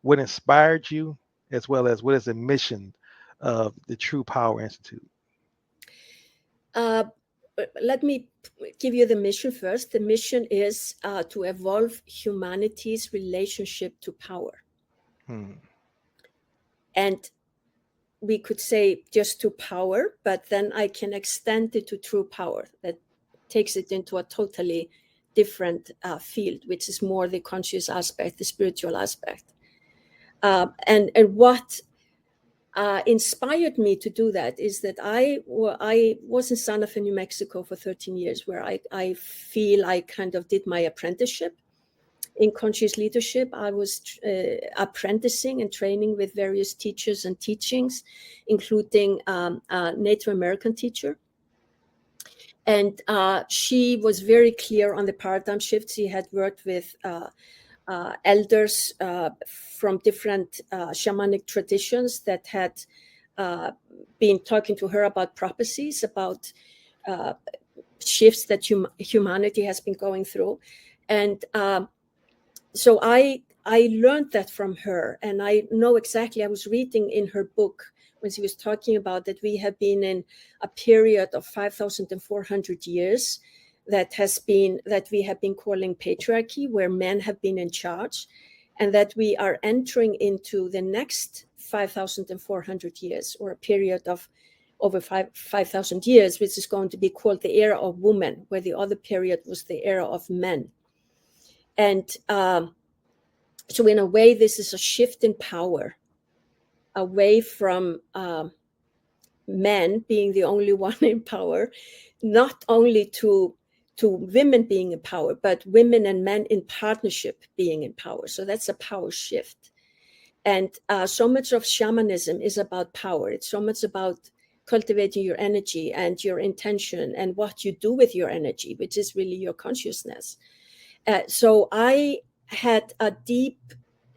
what inspired you, as well as what is the mission of the True Power Institute? Uh, Let me give you the mission first. The mission is to evolve humanity's relationship to power. And we could say just to power, but then I can extend it to true power. That takes it into a totally different field, which is more the conscious aspect, the spiritual aspect. And what inspired me to do that is that I was in Santa Fe, New Mexico for 13 years, where I feel I kind of did my apprenticeship in conscious leadership. I was apprenticing and training with various teachers and teachings, including a Native American teacher. And she was very clear on the paradigm shift. She had worked with elders from different shamanic traditions that had been talking to her about prophecies, about shifts that humanity has been going through. And so I learned that from her, and I know exactly, I was reading in her book when she was talking about that we have been in a period of 5,400 years that we have been calling patriarchy, where men have been in charge, and that we are entering into the next 5,400 years, or a period of over 5,000 years, which is going to be called the era of women, where the other period was the era of men. And so in a way, this is a shift in power away from men being the only one in power, not only to women being in power, but women and men in partnership being in power. So that's a power shift. And so much of shamanism is about power. It's so much about cultivating your energy and your intention and what you do with your energy, which is really your consciousness. So I had a deep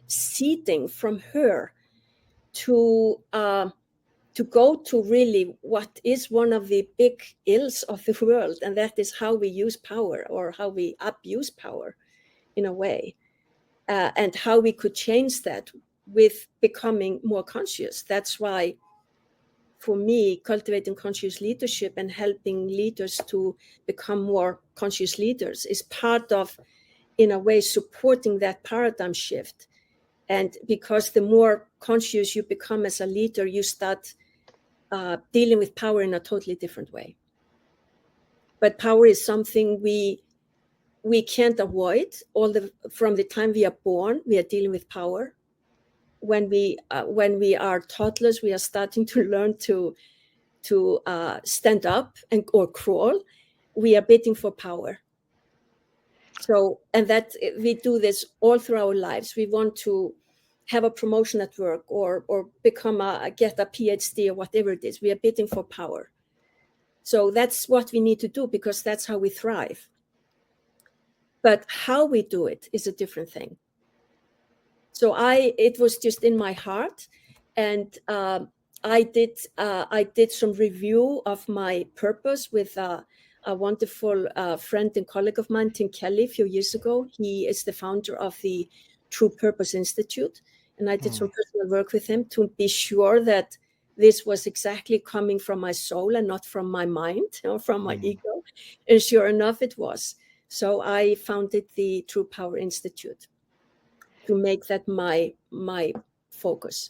seeding from her to go to really what is one of the big ills of the world, and that is how we use power, or how we abuse power in a way, and how we could change that with becoming more conscious. That's why, for me, cultivating conscious leadership and helping leaders to become more conscious leaders is part of, in a way, supporting that paradigm shift. And because the more conscious you become as a leader, you start dealing with power in a totally different way. But power is something we can't avoid. From the time we are born, we are dealing with power. When we are toddlers, we are starting to learn to stand up or crawl. We are bidding for power. So, and that we do this all through our lives. We want to have a promotion at work, or get a PhD, or whatever it is. We are bidding for power. So that's what we need to do, because that's how we thrive. But how we do it is a different thing. So it was just in my heart, and I did some review of my purpose with a wonderful friend and colleague of mine, Tim Kelly, a few years ago. He is the founder of the True Purpose Institute, and I did some personal work with him to be sure that this was exactly coming from my soul and not from my mind, from my ego. And sure enough, it was. So I founded the True Power Institute to make that my focus.